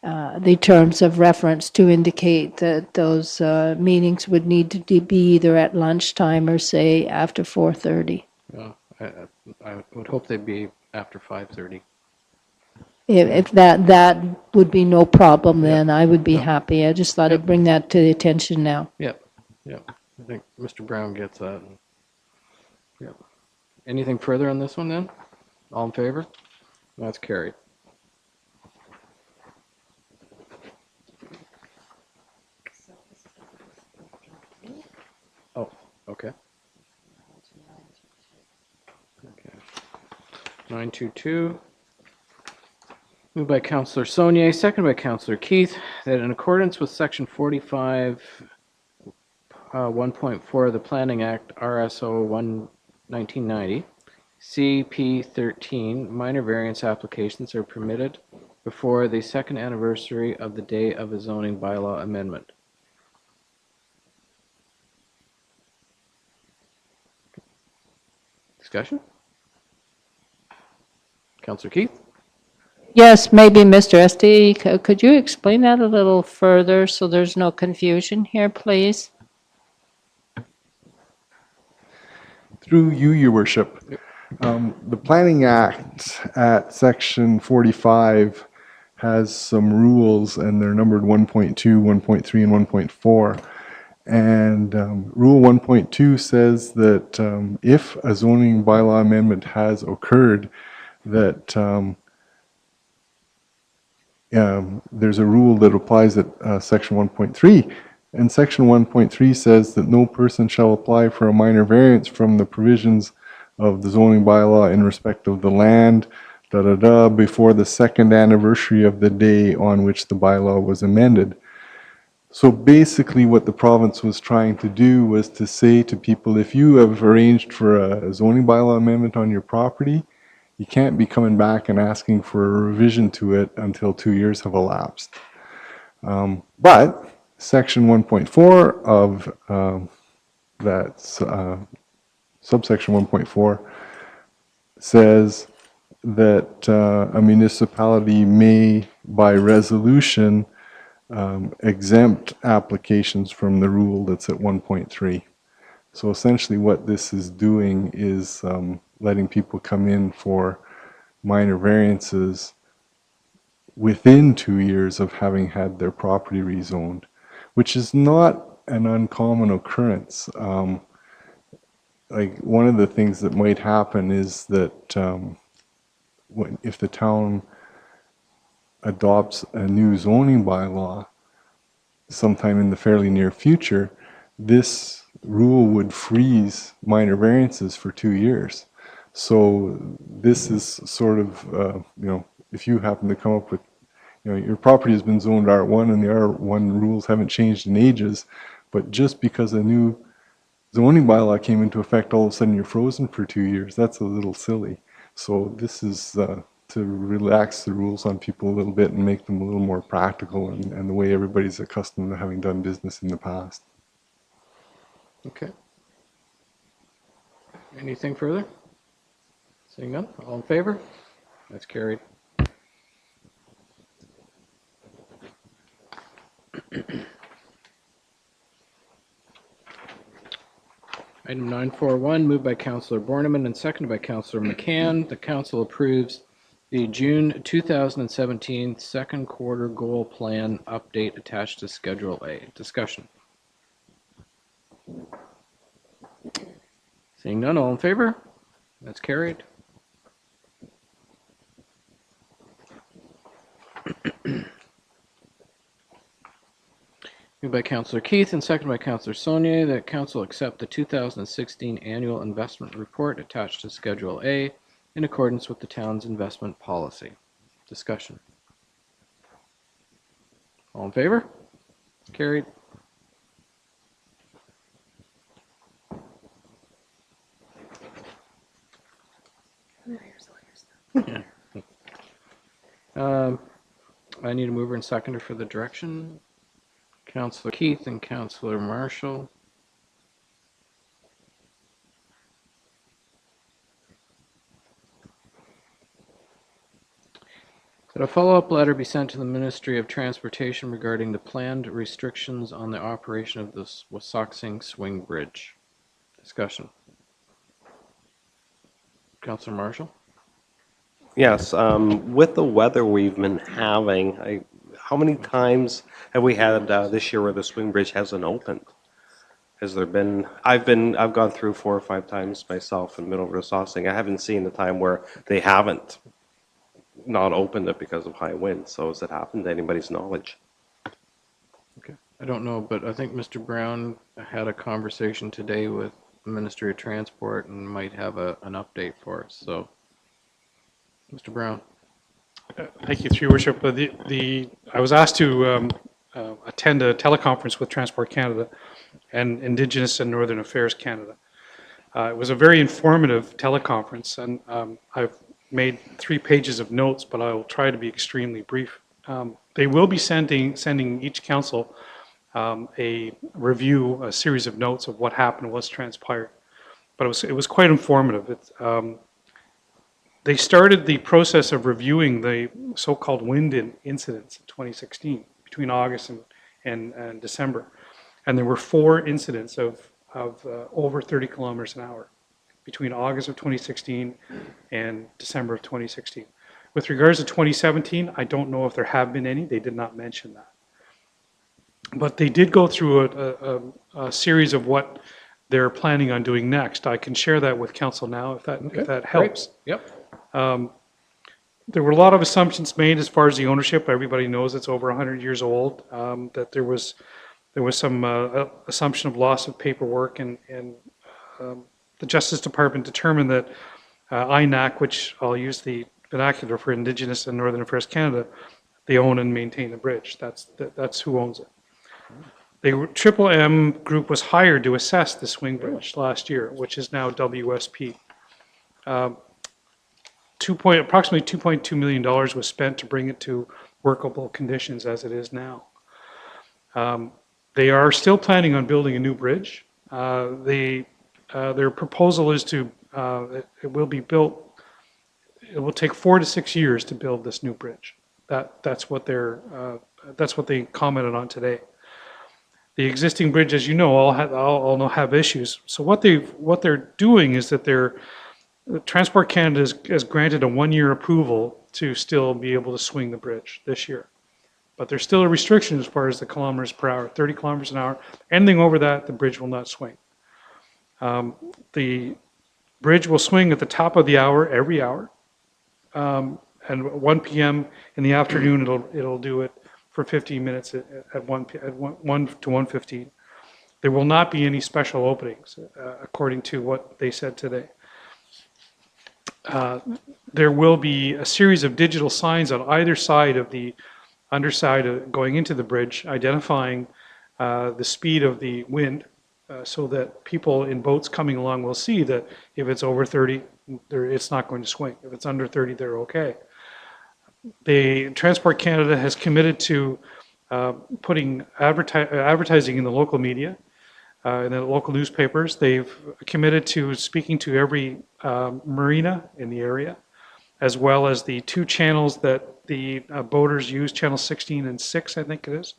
I: the terms of reference to indicate that those meetings would need to be either at lunchtime or say after 4:30.
A: I would hope they'd be after 5:30.
I: If that would be no problem, then I would be
A: No.
I: happy. I just thought I'd bring that to the attention now.
A: Yep, yep. I think Mr. Brown gets that. Yep. Anything further on this one then? All in favor? That's carried. Oh, okay. Okay. 922. Moved by Councillor Saunier, seconded by Councillor Keith, that in accordance with Section 45, 1.4 of the Planning Act, RSO 1990, CP 13, minor variance applications are permitted before the second anniversary of the day of a zoning bylaw amendment. Discussion? Councillor Keith?
I: Yes, maybe Mr. Esty, could you explain that a little further so there's no confusion here, please?
D: Through you, your worship. The Planning Act at section 45 has some rules, and they're numbered 1.2, 1.3, and 1.4. And Rule 1.2 says that if a zoning bylaw amendment has occurred, that there's a rule that applies at section 1.3. And section 1.3 says that no person shall apply for a minor variance from the provisions of the zoning bylaw in respect of the land, before the second anniversary of the day on which the bylaw was amended. So basically what the province was trying to do was to say to people, if you have arranged for a zoning bylaw amendment on your property, you can't be coming back and asking for a revision to it until 2 years have elapsed. But section 1.4 of subsection 1.4 says that a municipality may, by resolution, exempt applications from the rule that's at 1.3. So essentially what this is doing is letting people come in for minor variances within 2 years of having had their property rezoned, which is not an uncommon occurrence. Like one of the things that might happen is that if the town adopts a new zoning bylaw sometime in the fairly near future, this rule would freeze minor variances for 2 years. So this is sort of, if you happen to come up with, your property has been zoned R1 and the R1 rules haven't changed in ages, but just because a new zoning bylaw came into effect, all of a sudden you're frozen for 2 years. That's a little silly. So this is to relax the rules on people a little bit and make them a little more practical and the way everybody's accustomed to having done business in the past.
A: Okay. Anything further? Seeing none, all in favor? That's carried. Item 941, moved by Councillor Borneman and seconded by Councillor McCann. The council approves the June 2017 second quarter goal plan update attached to Schedule A. Discussion. Seeing none, all in favor? That's carried. Moved by Councillor Keith and seconded by Councillor Saunier that council accept the 2016 annual investment report attached to Schedule A in accordance with the town's investment policy. Discussion. All in favor? Carried. I need a mover and seconder for the direction. Councillor Keith and Councillor Marshall. That a follow-up letter be sent to the Ministry of Transportation regarding the planned restrictions on the operation of the Wasauksing Swing Bridge. Discussion. Councillor Marshall?
F: Yes, with the weather we've been having, how many times have we had this year where the swing bridge hasn't opened? Has there been, I've gone through 4 or 5 times myself and been over to Saucing. I haven't seen the time where they haven't not opened it because of high winds. So has it happened to anybody's knowledge?
A: Okay. I don't know, but I think Mr. Brown had a conversation today with the Ministry of Transport and might have an update for us. So, Mr. Brown.
G: Thank you, through your worship. I was asked to attend a teleconference with Transport Canada and Indigenous and Northern Affairs Canada. It was a very informative teleconference, and I've made 3 pages of notes, but I will try to be extremely brief. They will be sending each council a review, a series of notes of what happened, what's transpired. But it was quite informative. They started the process of reviewing the so-called wind incidents in 2016, between August and December. And there were 4 incidents of over 30 kilometers an hour between August of 2016 and December of 2016. With regards to 2017, I don't know if there have been any. They did not mention that. But they did go through a series of what they're planning on doing next. I can share that with council now if that helps.
A: Great. Yep.
G: There were a lot of assumptions made as far as the ownership. Everybody knows it's over 100 years old. That there was some assumption of loss of paperwork, and the Justice Department determined that INAC, which I'll use the vernacular for Indigenous and Northern Affairs Canada, they own and maintain the bridge. That's who owns it. The Triple M group was hired to assess the swing bridge last year, which is now WSP. Approximately $2.2 million was spent to bring it to workable conditions as it is now. They are still planning on building a new bridge. Their proposal is it will be built. It will take 4 to 6 years to build this new bridge. That's what they commented on today. The existing bridge, as you know, all have issues. So what they're doing is that Transport Canada has granted a 1-year approval to still be able to swing the bridge this year. But there's still a restriction as far as the kilometers per hour, 30 kilometers an hour. Anything over that, the bridge will not swing. The bridge will swing at the top of the hour every hour. And at 1 p.m. in the afternoon, it'll do it for 15 minutes at 1 to 1:15. There will not be any special openings, according to what they said today. There will be a series of digital signs on either side of the underside going into the bridge, identifying the speed of the wind, so that people in boats coming along will see that if it's over 30, it's not going to swing. If it's under 30, they're okay. Transport Canada has committed to putting advertising in the local media, in the local newspapers. They've committed to speaking to every marina in the area, as well as the 2 channels that the boaters use, channel 16 and 6, I think it is.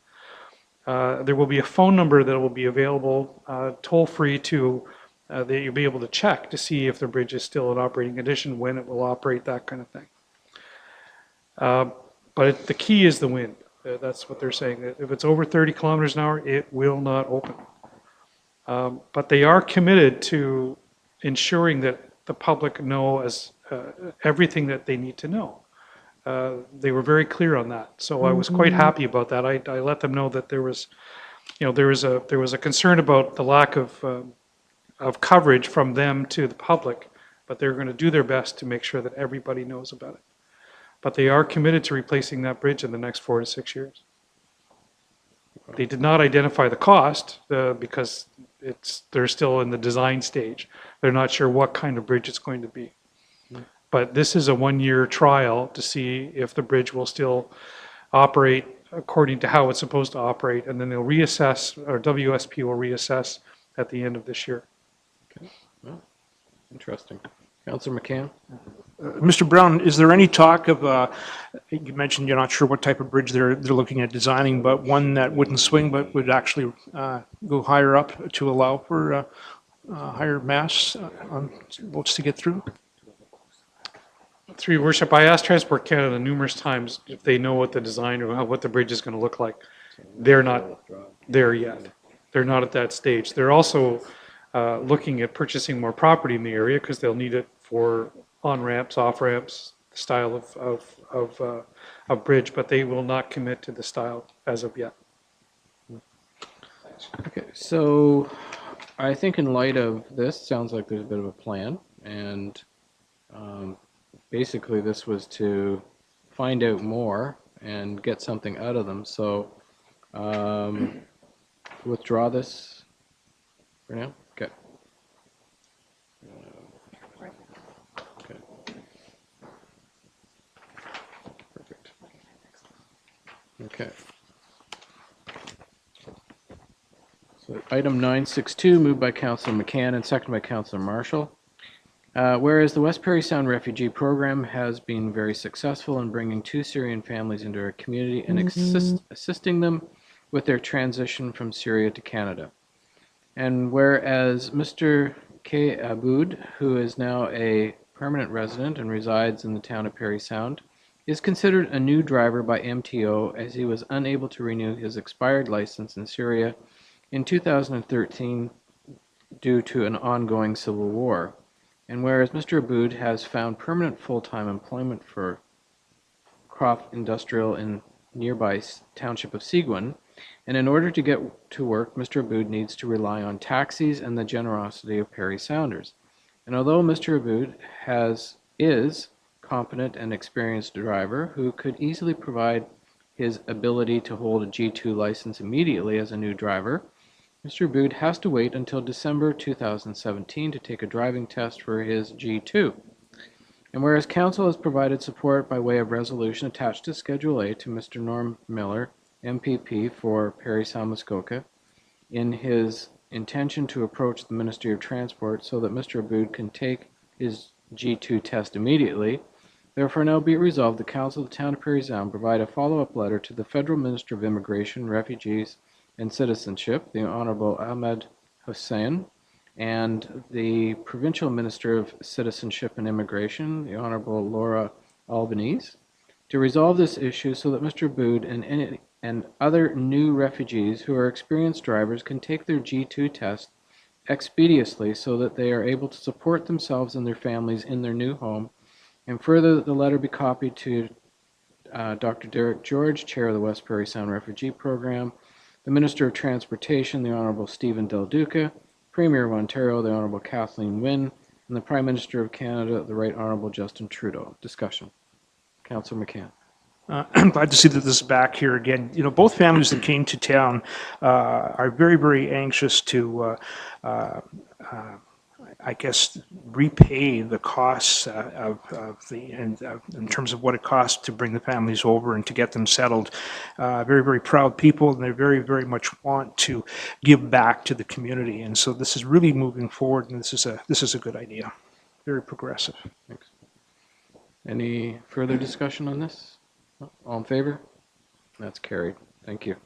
G: There will be a phone number that will be available toll-free that you'll be able to check to see if the bridge is still in operating condition, when it will operate, that kind of thing. But the key is the wind. That's what they're saying. If it's over 30 kilometers an hour, it will not open. But they are committed to ensuring that the public know everything that they need to know. They were very clear on that, so I was quite happy about that. I let them know that there was a concern about the lack of coverage from them to the public, but they're going to do their best to make sure that everybody knows about it. But they are committed to replacing that bridge in the next 4 to 6 years. They did not identify the cost because they're still in the design stage. They're not sure what kind of bridge it's going to be. But this is a 1-year trial to see if the bridge will still operate according to how it's supposed to operate, and then they'll reassess, or WSP will reassess at the end of this year.
A: Okay. Well, interesting. Councillor McCann?
E: Mr. Brown, is there any talk of, you mentioned you're not sure what type of bridge they're looking at designing, but one that wouldn't swing but would actually go higher up to allow for higher mass on boats to get through?
G: Through your worship, I asked Transport Canada numerous times if they know what the design or what the bridge is going to look like. They're not there yet. They're not at that stage. They're also looking at purchasing more property in the area because they'll need it for on-ramps, off-ramps, the style of bridge, but they will not commit to the style as of yet.
A: Okay, so I think in light of this, sounds like there's a bit of a plan, and basically this was to find out more and get something out of them. So withdraw this for now. Okay. Okay. Perfect. Okay. So item 962, moved by Councillor McCann and seconded by Councillor Marshall. Whereas the West Parry Sound Refugee Program has been very successful in bringing 2 Syrian families into our community and assisting them with their transition from Syria to Canada. And whereas Mr. K. Aboud, who is now a permanent resident and resides in the town of Parry Sound, is considered a new driver by MTO as he was unable to renew his expired license in Syria in 2013 due to an ongoing civil war. And whereas Mr. Aboud has found permanent full-time employment for Croft Industrial in nearby township of Seguin, and in order to get to work, Mr. Aboud needs to rely on taxis and the generosity of Parry Sounders. And although Mr. Aboud is competent and experienced driver who could easily provide his ability to hold a G2 license immediately as a new driver, Mr. Aboud has to wait until December 2017 to take a driving test for his G2. And whereas Council has provided support by way of resolution attached to Schedule A to Mr. Norm Miller, MPP for Parry Sound Muskoka, in his intention to approach the Ministry of Transport so that Mr. Aboud can take his G2 test immediately, therefore now be it resolved the Council of the Town of Parry Sound provide a follow-up letter to the Federal Minister of Immigration, Refugees, and Citizenship, the Honorable Ahmed Hussein, and the Provincial Minister of Citizenship and Immigration, the Honorable Laura Albanese, to resolve this issue so that Mr. Aboud and other new refugees who are experienced drivers can take their G2 test expeditiously so that they are able to support themselves and their families in their new home, and further that the letter be copied to Dr. Derek George, Chair of the West Parry Sound Refugee Program, the Minister of Transportation, the Honorable Stephen Del Duca, Premier of Ontario, the Honorable Kathleen Wynne, and the Prime Minister of Canada, the Right Honorable Justin Trudeau. Discussion. Councillor McCann.
E: I'm glad to see that this is back here again. You know, both families that came to town are very, very anxious to, I guess, repay the costs in terms of what it costs to bring the families over and to get them settled. Very, very proud people, and they very, very much want to give back to the community. And so this is really moving forward, and this is a good idea. Very progressive.
A: Thanks. Any further discussion on this? All in favor? That's carried. Thank you.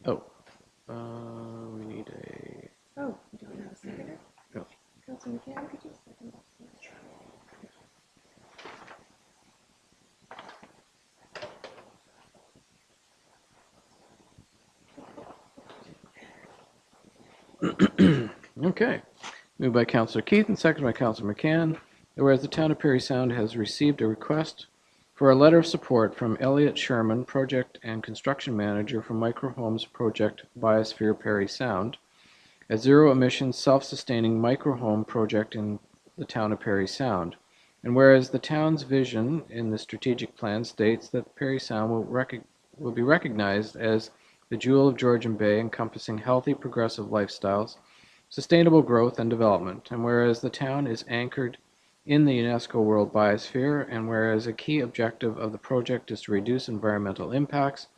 A: Oh, we need a...
H: Oh, you don't have a seconder?
A: No.
H: Councilor McCann, could you second that?
A: Okay. Moved by Councillor Keith and seconded by Councillor McCann. Whereas the town of Parry Sound has received a request for a letter of support from Elliot Sherman, Project and Construction Manager for Microhomes Project Biosphere Parry Sound, a zero-emission, self-sustaining microhome project in the town of Parry Sound. And whereas the town's vision in the strategic plan states that Parry Sound will be recognized as the jewel of Georgian Bay, encompassing healthy, progressive lifestyles, sustainable growth and development. And whereas the town is anchored in the UNESCO World Biosphere, and whereas a key objective of the project is to reduce environmental impacts,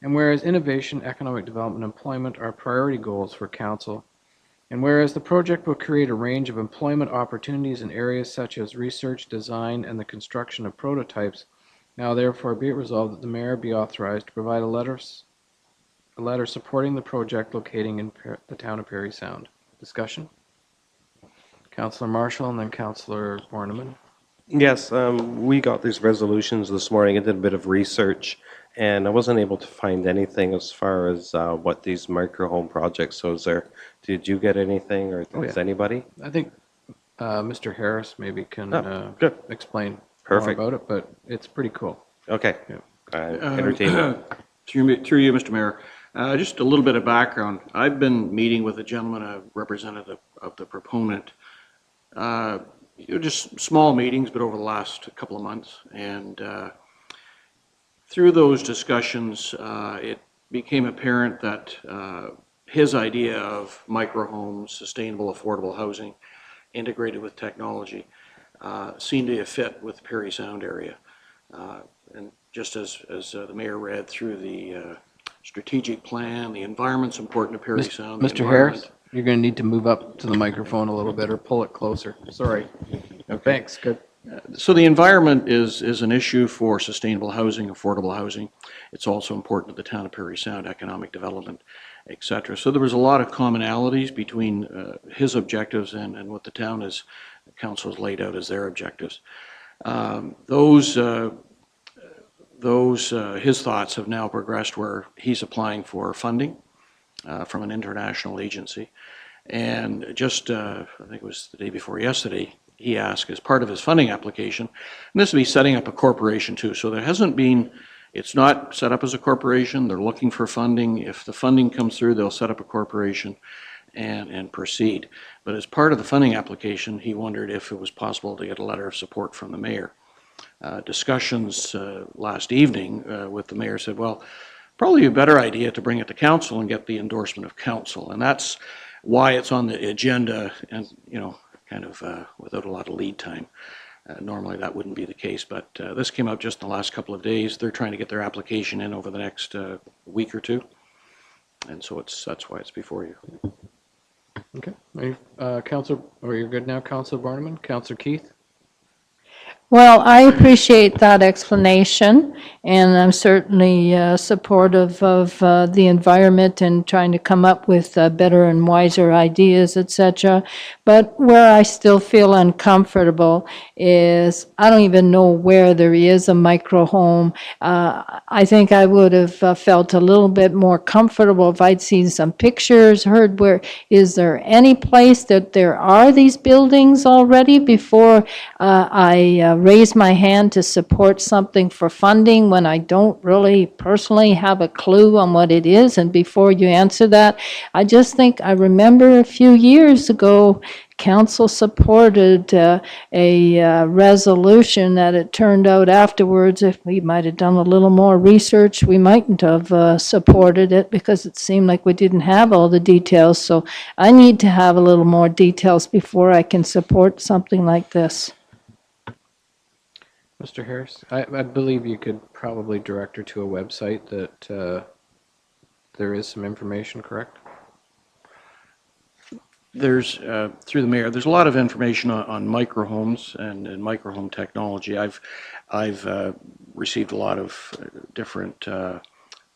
A: and whereas innovation, economic development, and employment are priority goals for Council, and whereas the project will create a range of employment opportunities in areas such as research, design, and the construction of prototypes, now therefore be it resolved that the Mayor be authorized to provide a letter a letter supporting the project locating in the town of Parry Sound. Discussion? Councillor Marshall and then Councillor Borneman.
F: Yes, we got these resolutions this morning. I did a bit of research, and I wasn't able to find anything as far as what these micro home projects. So, did you get anything, or
A: Oh,
F: does
A: yeah.
F: anybody?
A: I think Mr. Harris maybe can
F: good.
A: explain
F: Perfect.
A: more about it, but it's pretty cool.
F: Okay.
A: Yeah.
F: Entertain it.
J: Through you, Mr. Mayor, just a little bit of background. I've been meeting with a gentleman, a representative of the proponent, just small meetings, but over the last couple of months. And through those discussions, it became apparent that his idea of micro homes, sustainable, affordable housing, integrated with technology, seemed to fit with the Parry Sound area. And just as the mayor read through the strategic plan, the environment's important to Parry Sound. the
A: Mr. Harris,
J: environment-
A: you're going to need to move up to the microphone a little bit or pull it closer. Sorry. Thanks. Good.
J: So the environment is an issue for sustainable housing, affordable housing. It's also important to the town of Parry Sound, economic development, et cetera. So there was a lot of commonalities between his objectives and what the town is, council has laid out as their objectives. His thoughts have now progressed where he's applying for funding from an international agency. And just, I think it was the day before yesterday, he asked as part of his funding application, and this will be setting up a corporation too. So there hasn't been, it's not set up as a corporation. They're looking for funding. If the funding comes through, they'll set up a corporation and proceed. But as part of the funding application, he wondered if it was possible to get a letter of support from the mayor. Discussions last evening with the mayor said, well, probably a better idea to bring it to council and get the endorsement of council. And that's why it's on the agenda and, kind of without a lot of lead time. Normally that wouldn't be the case, but this came up just in the last couple of days. They're trying to get their application in over the next week or two. And so that's why it's before you.
A: Okay. Councillor, or you're good now, Councillor Borneman? Councillor Keith?
I: Well, I appreciate that explanation, and I'm certainly supportive of the environment and trying to come up with better and wiser ideas, etc. But where I still feel uncomfortable is I don't even know where there is a micro home. I think I would have felt a little bit more comfortable if I'd seen some pictures, heard where, is there any place that there are these buildings already before I raise my hand to support something for funding when I don't really personally have a clue on what it is. And before you answer that, I just think I remember a few years ago, council supported a resolution that it turned out afterwards, if we might have done a little more research, we mightn't have supported it because it seemed like we didn't have all the details. So I need to have a little more details before I can support something like this.
A: Mr. Harris? I believe you could probably direct her to a website that there is some information, correct?
J: There's, through the mayor, there's a lot of information on micro homes and micro home technology. I've received a lot of different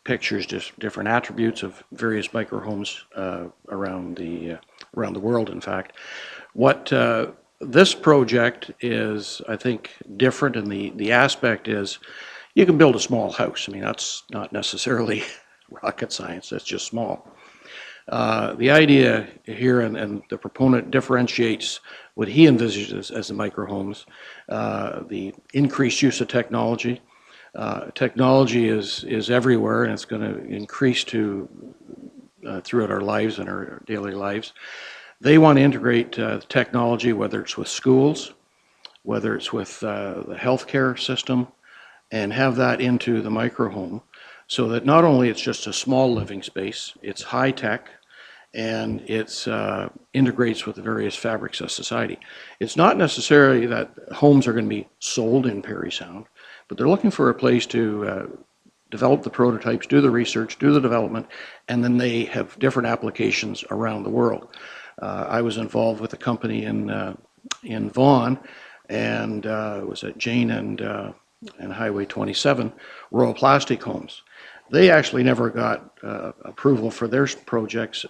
J: pictures, just different attributes of various micro homes around the world, in fact. What this project is, I think, different, and the aspect is you can build a small house. I mean, that's not necessarily rocket science, that's just small. The idea here, and the proponent differentiates what he envisages as the micro homes, the increased use of technology. Technology is everywhere, and it's going to increase throughout our lives and our daily lives. They want to integrate technology, whether it's with schools, whether it's with the healthcare system, and have that into the micro home, so that not only it's just a small living space, it's high tech, and it's integrates with the various fabrics of society. It's not necessarily that homes are going to be sold in Parry Sound, but they're looking for a place to develop the prototypes, do the research, do the development, and then they have different applications around the world. I was involved with a company in Vaughan, and it was at Jane and Highway 27, Royal Plastic Homes. They actually never got approval for their projects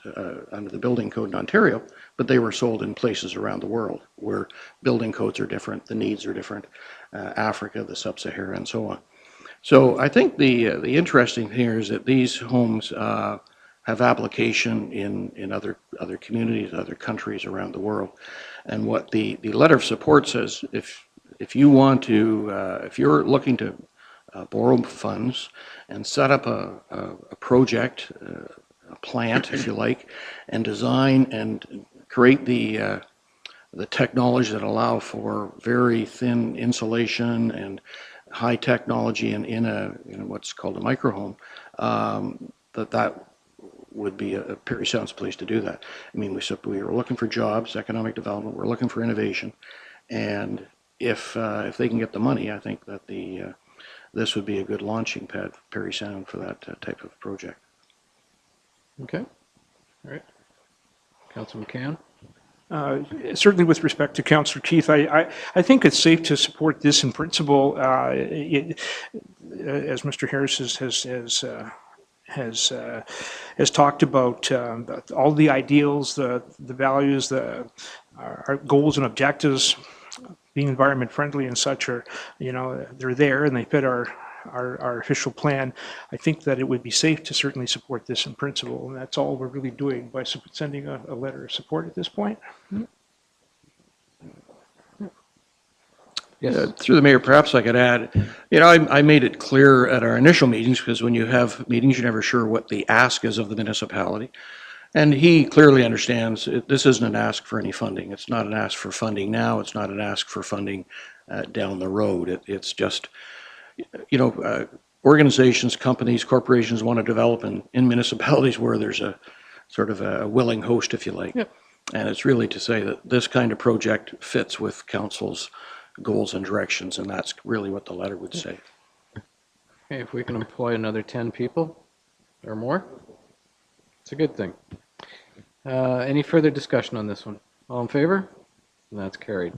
J: under the building code in Ontario, but they were sold in places around the world where building codes are different, the needs are different, Africa, the sub-Sahara, and so on. So I think the interesting thing here is that these homes have application in other communities, other countries around the world. And what the letter of support says, if you want to, if you're looking to borrow funds and set up a project, a plant, if you like, and design and create the technology that allow for very thin insulation and high technology in what's called a microhome, that would be a Parry Sound's place to do that. I mean, we were looking for jobs, economic development, we're looking for innovation, and if they can get the money, I think that this would be a good launching pad for Parry Sound for that type of project.
A: Okay. All right. Councilor McCann?
E: Certainly with respect to Councillor Keith, I think it's safe to support this in principle. As Mr. Harris has talked about, all the ideals, the values, our goals and objectives, being environment friendly and such are, they're there and they fit our official plan. I think that it would be safe to certainly support this in principle, and that's all we're really doing by sending a letter of support at this point.
A: Yes.
J: Through the mayor, perhaps I could add, I made it clear at our initial meetings, because when you have meetings, you're never sure what the ask is of the municipality. And he clearly understands this isn't an ask for any funding. It's not an ask for funding now. It's not an ask for funding down the road. It's just, organizations, companies, corporations want to develop in municipalities where there's a sort of a willing host, if you like.
A: Yep.
J: And it's really to say that this kind of project fits with council's goals and directions, and that's really what the letter would say.
A: Okay, if we can employ another 10 people or more, it's a good thing. Any further discussion on this one? All in favor? And that's carried.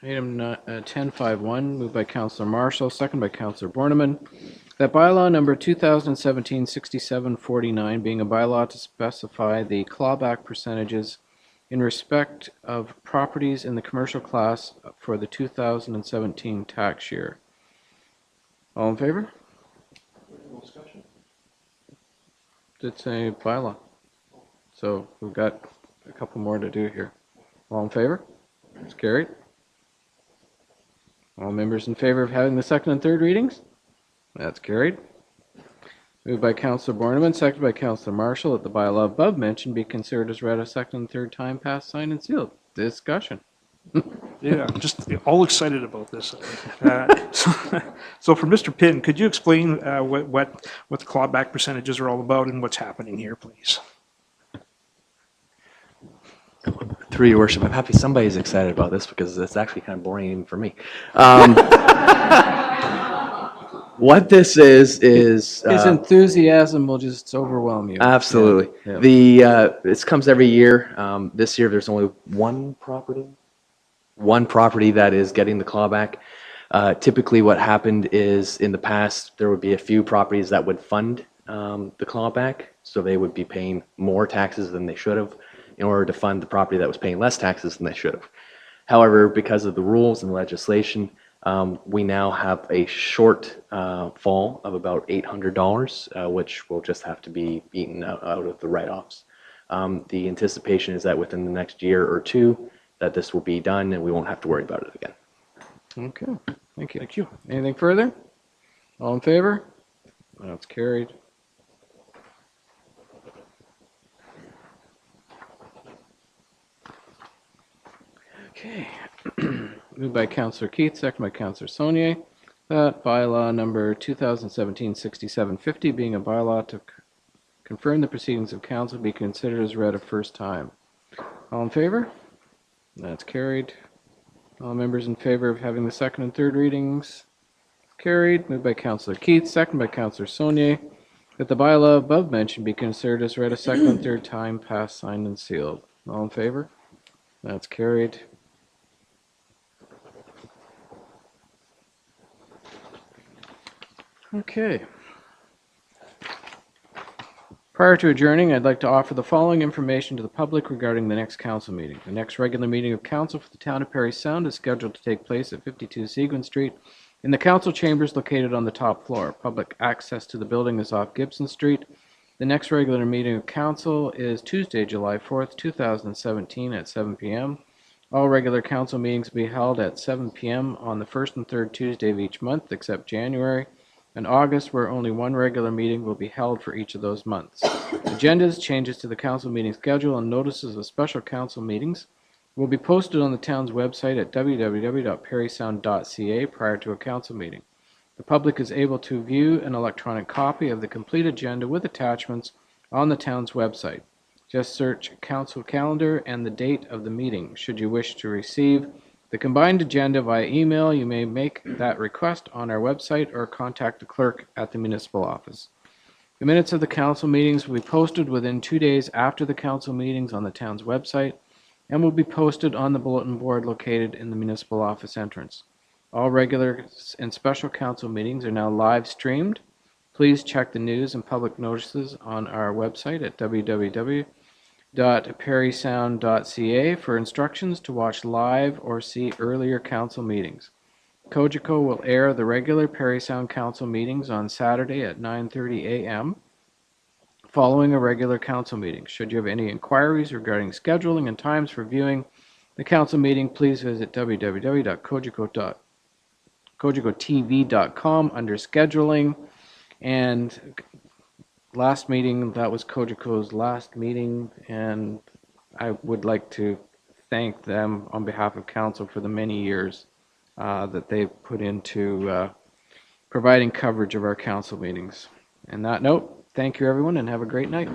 A: Item 10.5.1, moved by Councillor Marshall, second by Councillor Borneman, that bylaw number 2017-6749 being a bylaw to specify the clawback percentages in respect of properties in the commercial class for the 2017 tax year. All in favor? It's a bylaw. So we've got a couple more to do here. All in favor? It's carried. All members in favor of having the second and third readings? That's carried. Moved by Councillor Borneman, seconded by Councillor Marshall, that the bylaw above mentioned be considered as read a second and third time, passed, signed, and sealed. Discussion.
E: Yeah, I'm just all excited about this. So for Mr. Pinn, could you explain what the clawback percentages are all about and what's happening here, please?
K: Through your worship, I'm happy somebody's excited about this because it's actually kind of boring even for me. What this is
A: His enthusiasm will just overwhelm you.
K: absolutely
A: Yeah.
K: this comes every year. This year there's only one property that is getting the clawback. Typically what happened is in the past there would be a few properties that would fund the clawback, so they would be paying more taxes than they should have in order to fund the property that was paying less taxes than they should have. However, because of the rules and legislation, we now have a short fall of about $800, which will just have to be eaten out of the write-offs. The anticipation is that within the next year or two that this will be done and we won't have to worry about it again.
A: Okay, thank you. Thank you. Anything further? All in favor? That's carried. Okay. Moved by Councillor Keith, second by Councillor Saunier, that bylaw number 2017-6750 being a bylaw to confirm the proceedings of council be considered as read a first time. All in favor? That's carried. All members in favor of having the second and third readings? Carried. Moved by Councillor Keith, second by Councillor Saunier, that the bylaw above mentioned be considered as read a second and third time, passed, signed, and sealed. All in favor? That's carried. Okay. Prior to adjourning, I'd like to offer the following information to the public regarding the next council meeting. The next regular meeting of council for the town of Parry Sound is scheduled to take place at 52 Seguin Street in the council chambers located on the top floor. Public access to the building is off Gibson Street. The next regular meeting of council is Tuesday, July 4th, 2017 at 7 p.m. All regular council meetings will be held at 7 p.m. on the first and third Tuesday of each month, except January and August, where only one regular meeting will be held for each of those months. Agendas, changes to the council meeting schedule, and notices of special council meetings will be posted on the town's website at www.parrysound.ca prior to a council meeting. The public is able to view an electronic copy of the complete agenda with attachments on the town's website. Just search council calendar and the date of the meeting. Should you wish to receive the combined agenda via email, you may make that request on our website or contact the clerk at the municipal office. The minutes of the council meetings will be posted within 2 days after the council meetings on the town's website and will be posted on the bulletin board located in the municipal office entrance. All regular and special council meetings are now live streamed. Please check the news and public notices on our website at www.parrysound.ca for instructions to watch live or see earlier council meetings. Cogeco will air the regular Parry Sound Council meetings on Saturday at 9:30 a.m. following a regular council meeting. Should you have any inquiries regarding scheduling and times for viewing the council meeting, please visit www.cogecotv.com under scheduling. And last meeting, that was Cogeco's last meeting, and I would like to thank them on behalf of council for the many years that they've put into providing coverage of our council meetings. And that note, thank you everyone and have a great night.